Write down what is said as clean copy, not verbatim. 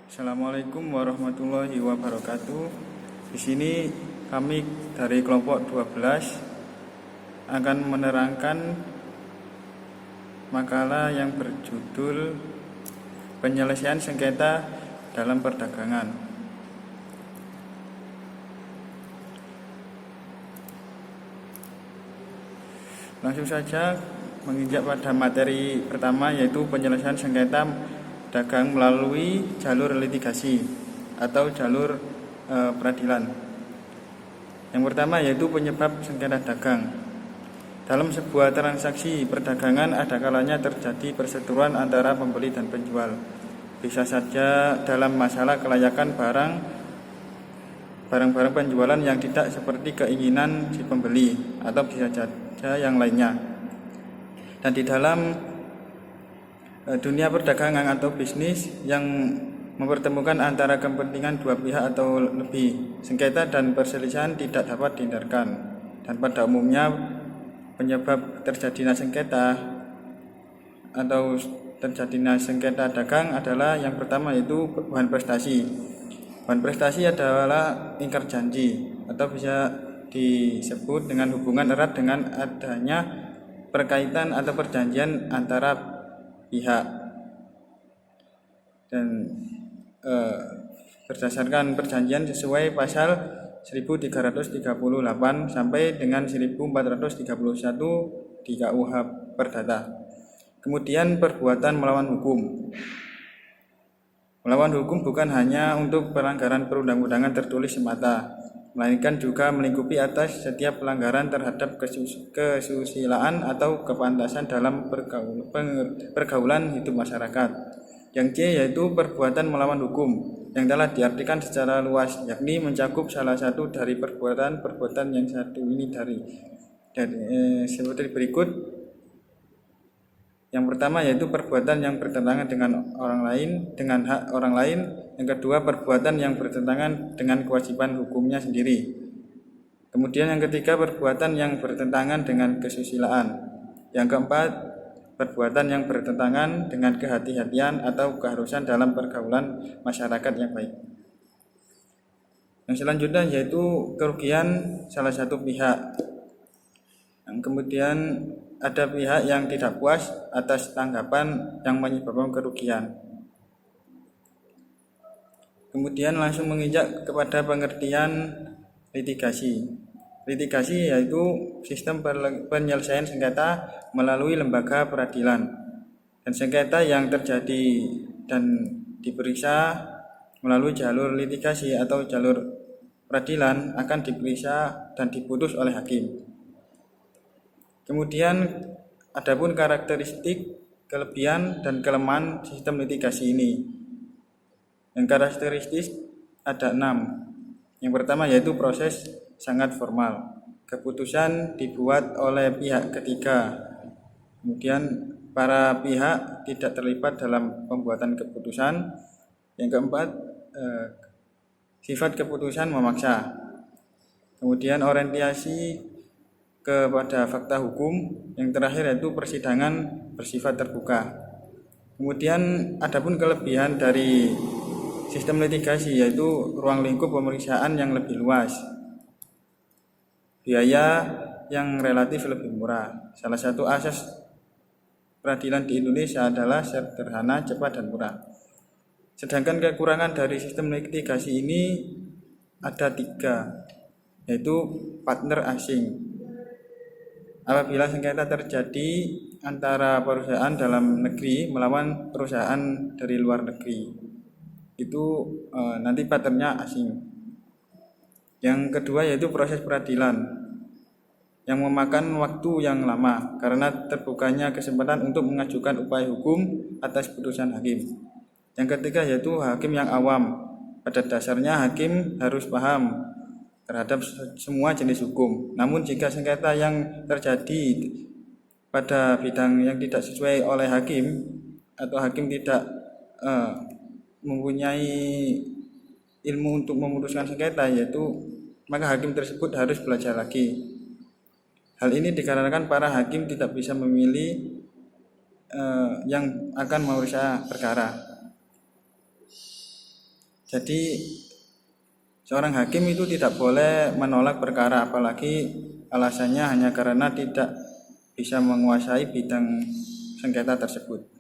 Assalamualaikum warahmatullahi wabarakatuh. Di sini kami dari kelompok 12 akan menerangkan makalah yang berjudul Penyelesaian Sengketa dalam Perdagangan. Langsung saja menginjak pada materi pertama, yaitu penyelesaian sengketa dagang melalui jalur litigasi atau jalur peradilan. Yang pertama yaitu penyebab sengketa dagang. Dalam sebuah transaksi perdagangan ada kalanya terjadi perseteruan antara pembeli dan penjual. Bisa saja dalam masalah kelayakan barang-barang penjualan yang tidak seperti keinginan si pembeli, atau bisa saja yang lainnya. Dan di dalam dunia perdagangan atau bisnis yang mempertemukan antara kepentingan dua pihak atau lebih, sengketa dan perselisihan tidak dapat dihindarkan. Dan pada umumnya penyebab terjadinya sengketa atau terjadinya sengketa dagang adalah yang pertama yaitu bahan prestasi. Bahan prestasi adalah ingkar janji atau bisa disebut dengan hubungan erat dengan adanya perkaitan atau perjanjian antara pihak. Dan berdasarkan perjanjian sesuai pasal 1338 sampai dengan 1431 di KUH Perdata. Kemudian perbuatan melawan hukum. Melawan hukum bukan hanya untuk pelanggaran perundang-undangan tertulis semata, melainkan juga melingkupi atas setiap pelanggaran terhadap kesusilaan atau kepantasan dalam pergaulan hidup masyarakat. Yang C yaitu perbuatan melawan hukum, yang telah diartikan secara luas, yakni mencakup salah satu dari perbuatan yang satu ini dari seperti berikut. Yang pertama yaitu perbuatan yang bertentangan dengan hak orang lain. Yang kedua, perbuatan yang bertentangan dengan kewajiban hukumnya sendiri. Kemudian yang ketiga, perbuatan yang bertentangan dengan kesusilaan. Yang keempat, perbuatan yang bertentangan dengan kehati-hatian atau keharusan dalam pergaulan masyarakat yang baik. Yang selanjutnya yaitu kerugian salah satu pihak. Yang kemudian ada pihak yang tidak puas atas tanggapan yang menyebabkan kerugian. Kemudian langsung menginjak kepada pengertian litigasi. Litigasi yaitu sistem penyelesaian sengketa melalui lembaga peradilan. Dan sengketa yang terjadi dan diperiksa melalui jalur litigasi atau jalur peradilan akan diperiksa dan diputus oleh hakim. Kemudian adapun karakteristik, kelebihan dan kelemahan sistem litigasi ini. Yang karakteristik ada 6. Yang pertama yaitu proses sangat formal. Keputusan dibuat oleh pihak ketiga. Kemudian para pihak tidak terlibat dalam pembuatan keputusan. Yang keempat, sifat keputusan memaksa. Kemudian orientasi kepada fakta hukum. Yang terakhir yaitu persidangan bersifat terbuka. Kemudian adapun kelebihan dari sistem litigasi yaitu ruang lingkup pemeriksaan yang lebih luas, biaya yang relatif lebih murah. Salah satu asas peradilan di Indonesia adalah sederhana, cepat dan murah. Sedangkan kekurangan dari sistem litigasi ini ada 3, yaitu partner asing. Apabila sengketa terjadi antara perusahaan dalam negeri melawan perusahaan dari luar negeri, itu nanti partnernya asing. Yang kedua yaitu proses peradilan yang memakan waktu yang lama karena terbukanya kesempatan untuk mengajukan upaya hukum atas putusan hakim. Yang ketiga yaitu hakim yang awam. Pada dasarnya hakim harus paham terhadap semua jenis hukum. Namun jika sengketa yang terjadi pada bidang yang tidak sesuai oleh hakim atau hakim tidak mempunyai ilmu untuk memutuskan sengketa, maka hakim tersebut harus belajar lagi. Hal ini dikarenakan para hakim tidak bisa memilih yang akan memeriksa perkara. Jadi seorang hakim itu tidak boleh menolak perkara, apalagi alasannya hanya karena tidak bisa menguasai bidang sengketa tersebut.